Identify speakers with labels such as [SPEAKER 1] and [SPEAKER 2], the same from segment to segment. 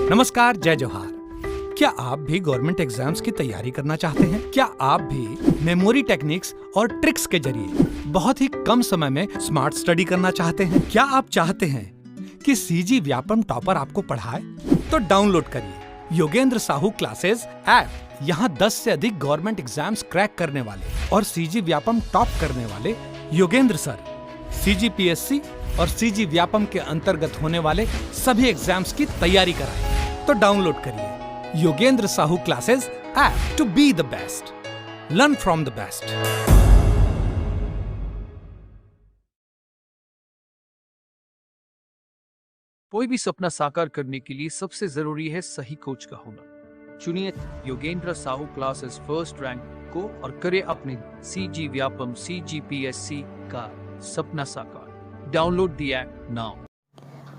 [SPEAKER 1] नमस्कार, जय जोहार। क्या आप भी गवर्नमेंट एग्जाम्स की तैयारी करना चाहते हैं? क्या आप भी मेमोरी टेक्निक्स और ट्रिक्स के जरिए बहुत ही कम समय में स्मार्ट स्टडी करना चाहते हैं? क्या आप चाहते हैं कि सीजी व्यापम टॉपर आपको पढ़ाए? तो डाउनलोड करिए योगेंद्र साहू क्लासेस ऐप। यहाँ 10 से अधिक गवर्नमेंट एग्जाम्स क्रैक करने वाले और सीजी व्यापम टॉप करने वाले योगेंद्र सर CGPSC और सीजी व्यापम के अंतर्गत होने वाले सभी एग्जाम्स की तैयारी कराएं। तो डाउनलोड करिए Yogendra Sahu classes app to be the best, learn from the best.
[SPEAKER 2] कोई भी सपना साकार करने के लिए सबसे जरूरी है सही कोच का होना। चुनिए Yogendra Sahu classes first rank को और करे अपने सीजी व्यापम CGPSC का सपना साकार। Download the app now.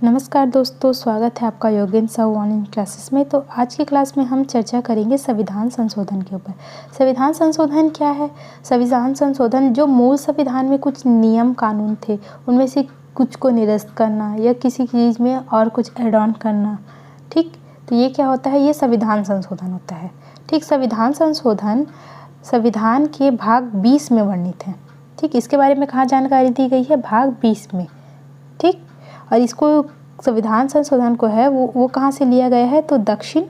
[SPEAKER 3] नमस्कार दोस्तों, स्वागत है आपका योगेंद्र साहू ऑनलाइन क्लासेस में। तो आज की क्लास में हम चर्चा करेंगे संविधान संशोधन के ऊपर। संविधान संशोधन क्या है? संविधान संशोधन जो मूल संविधान में कुछ नियम कानून थे उनमें से कुछ को निरस्त करना या किसी चीज़ में और कुछ ऐड ऑन करना। ठीक, तो ये क्या होता है? ये संविधान संशोधन होता है। ठीक, संविधान संशोधन संविधान के भाग 20 में वर्णित है। ठीक, इसके बारे में कहाँ जानकारी दी गई है? भाग 20 में। ठीक, और इसको संविधान संशोधन को है वो कहाँ से लिया गया है? तो दक्षिण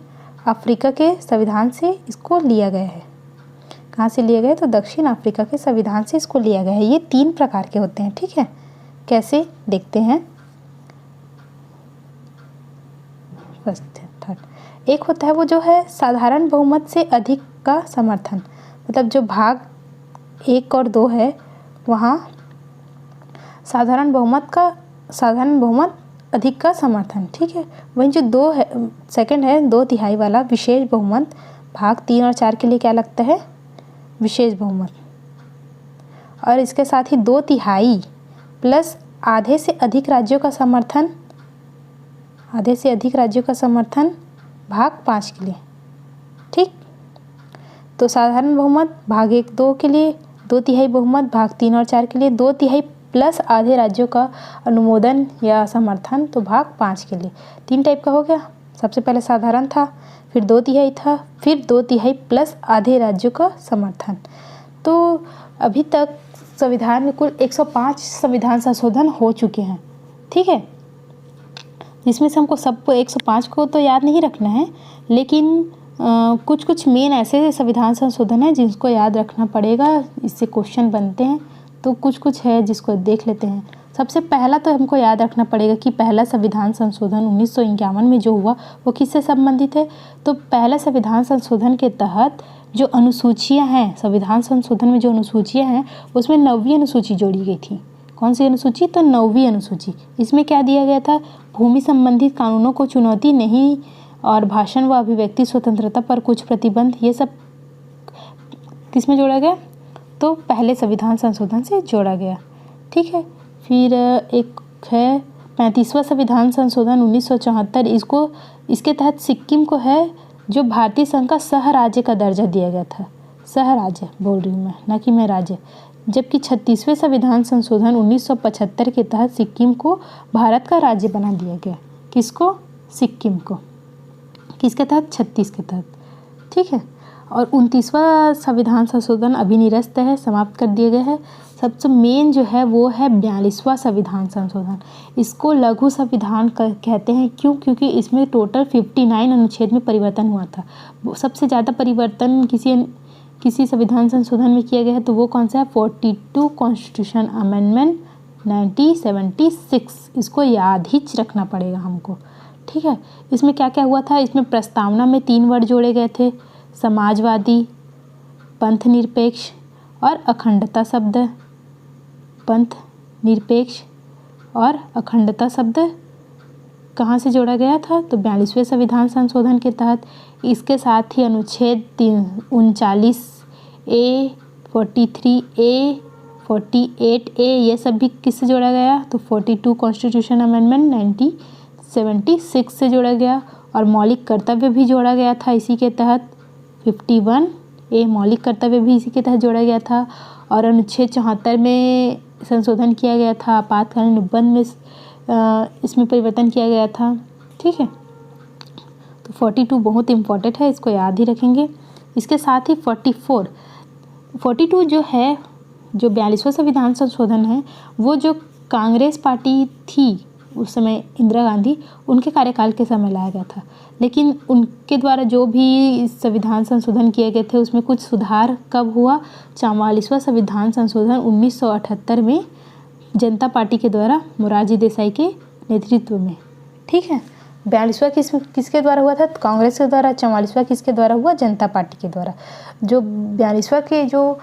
[SPEAKER 3] अफ्रीका के संविधान से इसको लिया गया है। कहाँ से लिया गया है? तो दक्षिण अफ्रीका के संविधान से इसको लिया गया है। ये 3 प्रकार के होते हैं। ठीक है, कैसे देखते हैं? First third. एक होता है वो जो है साधारण बहुमत से अधिक का समर्थन, मतलब जो भाग 1 और 2 है वहाँ साधारण बहुमत अधिक का समर्थन। ठीक है, वहीं जो 2 है सेकंड है 2/3 वाला विशेष बहुमत, भाग 3 और 4 के लिए क्या लगता है? विशेष बहुमत। और इसके साथ ही 2/3 प्लस आधे से अधिक राज्यों का समर्थन, भाग 5 के लिए। ठीक, तो साधारण बहुमत भाग 1 2 के लिए, 2/3 बहुमत भाग 3 और 4 के लिए, 2/3 प्लस आधे राज्यों का अनुमोदन या समर्थन तो भाग 5 के लिए। 3 टाइप का हो गया। सबसे पहले साधारण था, फिर 2/3 था, फिर 2/3 प्लस आधे राज्यों का समर्थन। तो अभी तक संविधान में कुल 105 संविधान संशोधन हो चुके हैं। ठीक है, जिसमें से हमको सबको 105 को तो याद नहीं रखना है, लेकिन कुछ मेन ऐसे संविधान संशोधन है जिसको याद रखना पड़ेगा, इससे क्वेश्चन बनते हैं। तो कुछ है जिसको देख लेते हैं। सबसे पहला तो हमको याद रखना पड़ेगा कि पहला संविधान संशोधन 1951 में जो हुआ वो किससे संबंधित है? तो पहला संविधान संशोधन के तहत जो अनुसूचियां हैं, संविधान संशोधन में जो अनुसूचियां हैं उसमें 9वीं अनुसूची जोड़ी गई थी। कौन सी अनुसूची? तो 9वीं अनुसूची। इसमें क्या दिया गया था? भूमि संबंधित कानूनों को चुनौती नहीं और भाषण व अभिव्यक्ति स्वतंत्रता पर कुछ प्रतिबंध, ये सब किस में जोड़ा गया? तो पहले संविधान संशोधन से जोड़ा गया। ठीक है, फिर एक है 35वां संविधान संशोधन 1974। इसके तहत सिक्किम को है जो भारतीय संघ का सह राज्य का दर्जा दिया गया था। सह राज्य बोल रही हूँ मैं, ना कि मैं राज्य। जबकि 36वें संविधान संशोधन 1975 के तहत सिक्किम को भारत का राज्य बना दिया गया। किसको? सिक्किम को। किसके तहत? 36 के तहत। ठीक है, और 29वां संविधान संशोधन अभी निरस्त है, समाप्त कर दिया गया है। सबसे मेन जो है वो है 42वां संविधान संशोधन। इसको लघु संविधान कहते हैं। क्यों? क्योंकि इसमें टोटल 59 अनुच्छेद में परिवर्तन हुआ था। सबसे ज़्यादा परिवर्तन किसी संविधान संशोधन में किया गया है तो वो कौन सा है? 42 कॉन्स्टिट्यूशन अमेंडमेंट 1976। इसको याद ही रखना पड़ेगा हमको। ठीक है, इसमें क्या क्या हुआ था? इसमें प्रस्तावना में 3 वर्ड जोड़े गए थे, समाजवादी, पंथ निरपेक्ष और अखंडता शब्द। पंथ निरपेक्ष और अखंडता शब्द कहाँ से जोड़ा गया था? तो 42वें संविधान संशोधन के तहत। इसके साथ ही अनुच्छेद 39A, 43A, 48A ये सब भी किससे जोड़ा गया? तो 42 कॉन्स्टिट्यूशन अमेंडमेंट 1976 से जोड़ा गया। और मौलिक कर्तव्य भी जोड़ा गया था इसी के तहत। 51A मौलिक कर्तव्य भी इसी के तहत जोड़ा गया था। और अनुच्छेद 74 में संशोधन किया गया था। आपातकालीन उपबंध में इसमें परिवर्तन किया गया था। ठीक है, तो 42 बहुत इम्पॉर्टेंट है, इसको याद ही रखेंगे। इसके साथ ही 42 जो है, जो 42वां संविधान संशोधन है, वो जो कांग्रेस पार्टी थी उस समय, इंदिरा गांधी, उनके कार्यकाल के समय लाया गया था। लेकिन उनके द्वारा जो भी संविधान संशोधन किए गए थे उसमें कुछ सुधार कब हुआ? 44वां संविधान संशोधन 1978 में जनता पार्टी के द्वारा मोरारजी देसाई के नेतृत्व में। ठीक है, 42वां किसके द्वारा हुआ था? कांग्रेस के द्वारा। 44वां किसके द्वारा हुआ? जनता पार्टी के द्वारा। जो 42वां के जो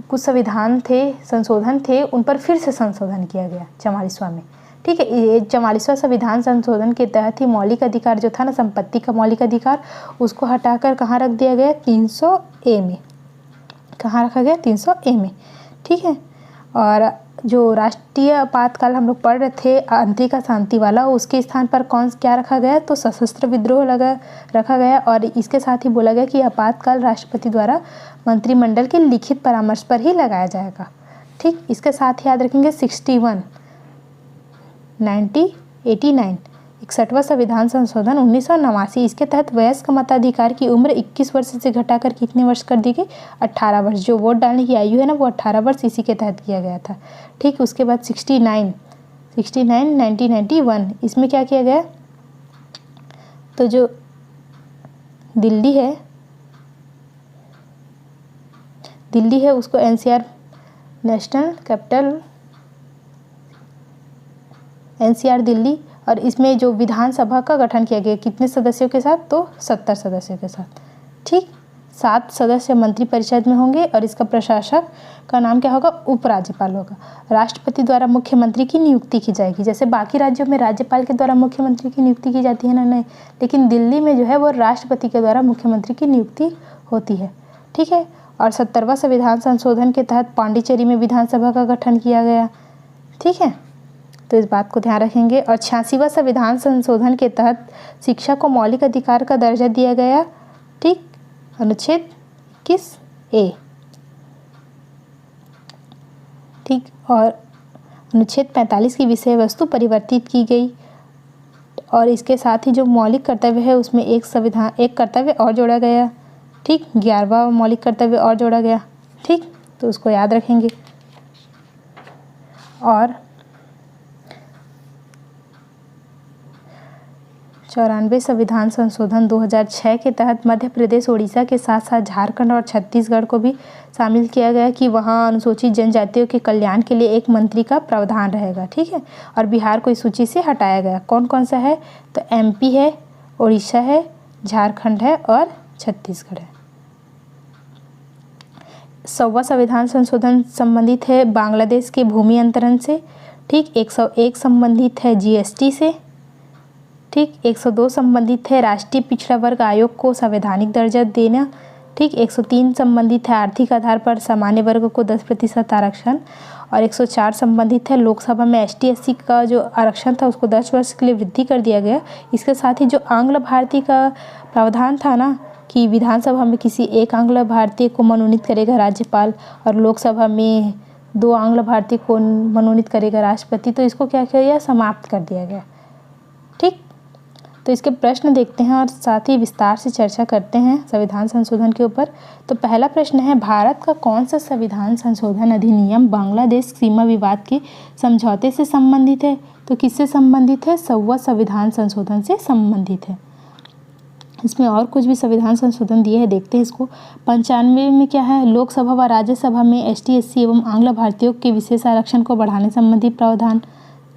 [SPEAKER 3] कुछ संविधान थे, संशोधन थे, उन पर फिर से संशोधन किया गया 44वां में। ठीक है, ये 44वां संविधान संशोधन के तहत ही मौलिक अधिकार जो था ना, संपत्ति का मौलिक अधिकार, उसको हटाकर कहाँ रख दिया गया? 300A में। कहाँ रखा गया? 300A में। ठीक है, और जो राष्ट्रीय आपातकाल हम लोग पढ़ रहे थे, आंतरिक अशांति वाला, उसके स्थान पर क्या रखा गया? तो सशस्त्र विद्रोह रखा गया। और इसके साथ ही बोला गया कि आपातकाल राष्ट्रपति द्वारा मंत्रिमंडल के लिखित परामर्श पर ही लगाया जाएगा। ठीक, इसके साथ ही याद रखेंगे 61 61वां संविधान संशोधन 1989, इसके तहत वयस्क मताधिकार की उम्र 21 वर्ष से घटाकर कितने वर्ष कर दी गई? 18 वर्ष। जो वोट डालने की आयु है ना, वो 18 वर्ष इसी के तहत किया गया था। ठीक, उसके बाद 69 1991, इसमें क्या किया गया? तो जो दिल्ली है उसको NCR, national capital NCR Delhi, और इसमें जो विधानसभा का गठन किया गया कितने सदस्यों के साथ? तो 70 सदस्यों के साथ। ठीक, 7 सदस्य मंत्रिपरिषद में होंगे और इसका प्रशासक का नाम क्या होगा? उपराज्यपाल होगा। राष्ट्रपति द्वारा मुख्यमंत्री की नियुक्ति की जाएगी। जैसे बाकी राज्यों में राज्यपाल के द्वारा मुख्यमंत्री की नियुक्ति की जाती है ना, नहीं, लेकिन दिल्ली में जो है वो राष्ट्रपति के द्वारा मुख्यमंत्री की नियुक्ति होती है। ठीक है, और 70वां संविधान संशोधन के तहत पांडिचेरी में विधानसभा का गठन किया गया। ठीक है, तो इस बात को ध्यान रखेंगे। और 86वां संविधान संशोधन के तहत शिक्षा को मौलिक अधिकार का दर्जा दिया गया। ठीक, अनुच्छेद 21A। ठीक, और अनुच्छेद 45 की विषय वस्तु परिवर्तित की गई। और इसके साथ ही जो मौलिक कर्तव्य है उसमें एक कर्तव्य और जोड़ा गया। ठीक, 11वां मौलिक कर्तव्य और जोड़ा गया। ठीक, तो उसको याद रखेंगे। और 94 संविधान संशोधन 2006 के तहत मध्य प्रदेश, उड़ीसा के साथ साथ झारखंड और छत्तीसगढ़ को भी शामिल किया गया कि वहाँ अनुसूचित जनजातियों के कल्याण के लिए एक मंत्री का प्रावधान रहेगा। ठीक है, और बिहार को इस सूची से हटाया गया। कौन कौन सा है? तो MP है, उड़ीसा है, झारखंड है और छत्तीसगढ़ है। 100वां संविधान संशोधन संबंधित है बांग्लादेश के भूमि अंतरण से। ठीक, 101 संबंधित है GST से। ठीक, 102 संबंधित है राष्ट्रीय पिछड़ा वर्ग आयोग को संवैधानिक दर्जा देना। ठीक, 103 संबंधित है आर्थिक आधार पर सामान्य वर्ग को 10% आरक्षण। और 104 संबंधित है लोकसभा में ST/SC का जो आरक्षण था उसको 10 वर्ष के लिए वृद्धि कर दिया गया। इसके साथ ही जो आंग्ल भारतीय का प्रावधान था ना, कि विधानसभा में किसी एक आंग्ल भारतीय को मनोनीत करेगा राज्यपाल और लोकसभा में 2 आंग्ल भारतीय को मनोनीत करेगा राष्ट्रपति, तो इसको क्या किया गया? समाप्त कर दिया गया। ठीक, तो इसके प्रश्न देखते हैं और साथ ही विस्तार से चर्चा करते हैं संविधान संशोधन के ऊपर। तो पहला प्रश्न है, भारत का कौन सा संविधान संशोधन अधिनियम बांग्लादेश सीमा विवाद के समझौते से संबंधित है? तो किससे संबंधित है? 100वां संविधान संशोधन से संबंधित है। इसमें और कुछ भी संविधान संशोधन दिए हैं, देखते हैं इसको। 95 में क्या है? लोकसभा व राज्यसभा में ST/SC एवं आंग्ल भारतीयों के विशेष आरक्षण को बढ़ाने संबंधी प्रावधान।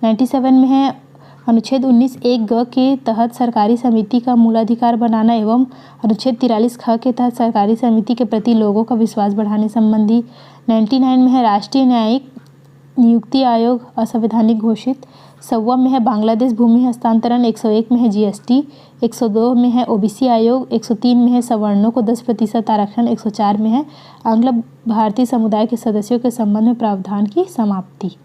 [SPEAKER 3] 97 में है अनुच्छेद 19(1)(ग) के तहत सरकारी समिति का मूलाधिकार बनाना एवं अनुच्छेद 43(ख) के तहत सरकारी समिति के प्रति लोगों का विश्वास बढ़ाने संबंधी। 99 में है राष्ट्रीय न्यायिक नियुक्ति आयोग असंवैधानिक घोषित। 100 में है बांग्लादेश भूमि हस्तांतरण। 101 में है GST। 102 में है OBC आयोग। 103 में है सवर्णों को 10% आरक्षण। 104 में है आंग्ल भारतीय समुदाय के सदस्यों के संबंध में प्रावधान की समाप्ति।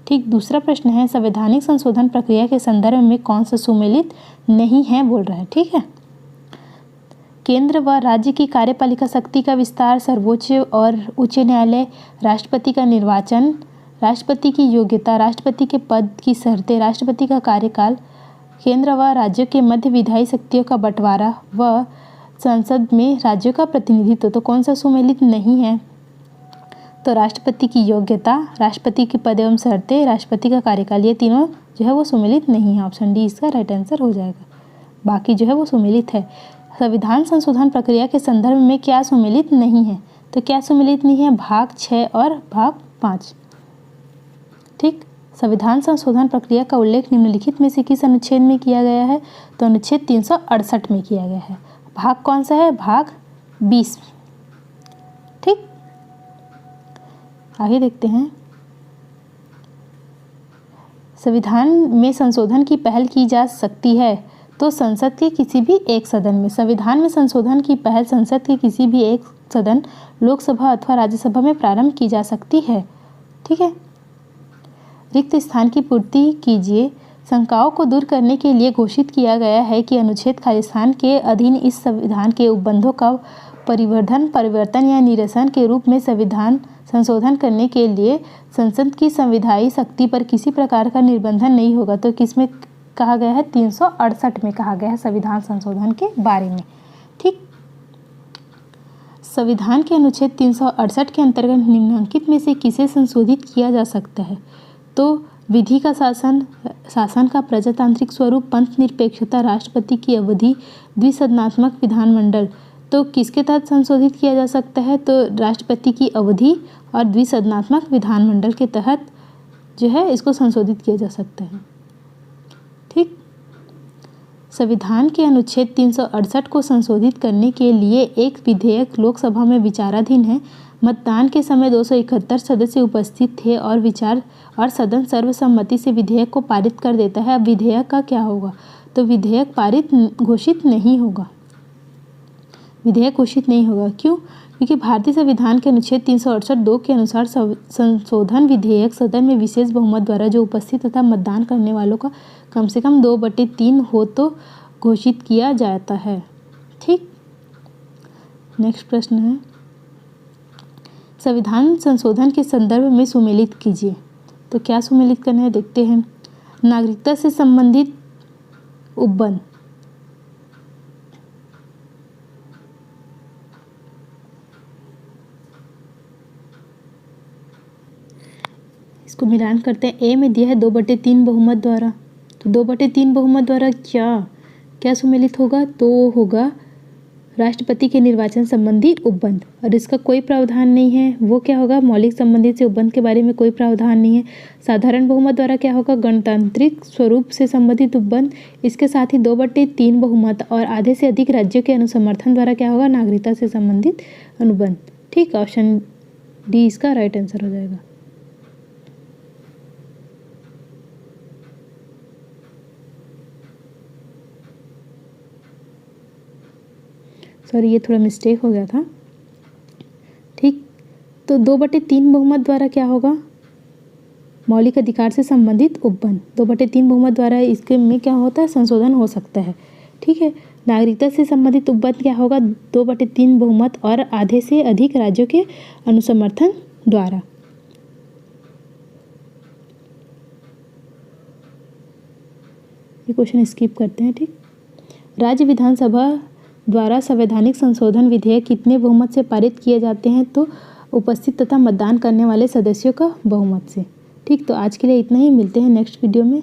[SPEAKER 3] ठीक, दूसरा प्रश्न है, संवैधानिक संशोधन प्रक्रिया के संदर्भ में कौन सा सुमेलित नहीं है बोल रहा है। ठीक है, केंद्र व राज्य की कार्यपालिका शक्ति का विस्तार, सर्वोच्च और उच्च न्यायालय, राष्ट्रपति का निर्वाचन, राष्ट्रपति की योग्यता, राष्ट्रपति के पद की शर्तें, राष्ट्रपति का कार्यकाल, केंद्र व राज्यों के मध्य विधायी शक्तियों का बंटवारा व संसद में राज्यों का प्रतिनिधित्व। तो कौन सा सुमेलित नहीं है? तो राष्ट्रपति की योग्यता, राष्ट्रपति के पद एवं शर्तें, राष्ट्रपति का कार्यकाल, ये तीनों जो है वो सुमेलित नहीं है। ऑप्शन डी इसका राइट आंसर हो जाएगा। बाकी जो है वो सुमेलित है। संविधान संशोधन प्रक्रिया के संदर्भ में क्या सुमेलित नहीं है? तो क्या सुमेलित नहीं है? भाग 6 और भाग 5। ठीक, संविधान संशोधन प्रक्रिया का उल्लेख निम्नलिखित में से किस अनुच्छेद में किया गया है? तो अनुच्छेद 368 में किया गया है। भाग कौन सा है? भाग 20। ठीक, आगे देखते हैं। संविधान में संशोधन की पहल की जा सकती है तो संसद के किसी भी एक सदन में। संविधान में संशोधन की पहल संसद के किसी भी एक सदन, लोकसभा अथवा राज्यसभा में प्रारंभ की जा सकती है। ठीक है। रिक्त स्थान की पूर्ति कीजिए। शंकाओं को दूर करने के लिए घोषित किया गया है कि अनुच्छेद खालिस्तान के अधीन इस संविधान के उपबंधों का परिवर्तन या निरसन के रूप में संविधान संशोधन करने के लिए संसद की संविधायी शक्ति पर किसी प्रकार का निर्बंधन नहीं होगा। तो किसमें कहा गया है? 368 में कहा गया है संविधान संशोधन के बारे में। ठीक, संविधान के अनुच्छेद 368 के अंतर्गत निम्नलिखित में से किसे संशोधित किया जा सकता है? तो विधि का शासन का प्रजातांत्रिक स्वरूप, पंथ निरपेक्षता, राष्ट्रपति की अवधि, द्विसदनात्मक विधानमंडल। तो किसके तहत संशोधित किया जा सकता है? तो राष्ट्रपति की अवधि और द्विसदनात्मक विधानमंडल के तहत जो है इसको संशोधित किया जा सकता है। ठीक, संविधान के अनुच्छेद 368 को संशोधित करने के लिए एक विधेयक लोकसभा में विचाराधीन है। मतदान के समय 271 सदस्य उपस्थित थे और सदन सर्वसम्मति से विधेयक को पारित कर देता है। अब विधेयक का क्या होगा? तो विधेयक घोषित नहीं होगा। विधेयक घोषित नहीं होगा। क्यों? क्योंकि भारतीय संविधान के अनुच्छेद 368(2) के अनुसार संशोधन विधेयक सदन में विशेष बहुमत द्वारा जो उपस्थित तथा मतदान करने वालों का कम से कम 2/3 हो तो घोषित किया जाता है। ठीक, नेक्स्ट प्रश्न है, संविधान संशोधन के संदर्भ में सुमेलित कीजिए। तो क्या सुमेलित करना है देखते हैं। नागरिकता से संबंधित उपबंध। इसको मिलान करते हैं। ए में दिया है 2/3 बहुमत द्वारा। तो 2/3 बहुमत द्वारा क्या सुमेलित होगा? तो होगा राष्ट्रपति के निर्वाचन संबंधी उपबंध। और इसका कोई प्रावधान नहीं है। वो क्या होगा? मौलिक संबंधित से उपबंध के बारे में कोई प्रावधान नहीं है। साधारण बहुमत द्वारा क्या होगा? गणतांत्रिक स्वरूप से संबंधित उपबंध। इसके साथ ही 2/3 बहुमत और आधे से अधिक राज्यों के अनुसमर्थन द्वारा क्या होगा? नागरिकता से संबंधित अनुबंध। ठीक, ऑप्शन डी इसका राइट आंसर हो जाएगा। सॉरी, ये थोड़ा मिस्टेक हो गया था। ठीक, तो 2/3 बहुमत द्वारा क्या होगा? मौलिक अधिकार से संबंधित उपबंध। 2/3 बहुमत द्वारा इसके में क्या होता है? संशोधन हो सकता है। ठीक है। नागरिकता से संबंधित उपबंध क्या होगा? 2/3 बहुमत और आधे से अधिक राज्यों के अनुसमर्थन द्वारा। ये क्वेश्चन स्किप करते हैं। ठीक, राज्य विधानसभा द्वारा संवैधानिक संशोधन विधेयक कितने बहुमत से पारित किए जाते हैं? तो उपस्थित तथा मतदान करने वाले सदस्यों का बहुमत से। ठीक, तो आज के लिए इतना ही। मिलते हैं नेक्स्ट वीडियो में।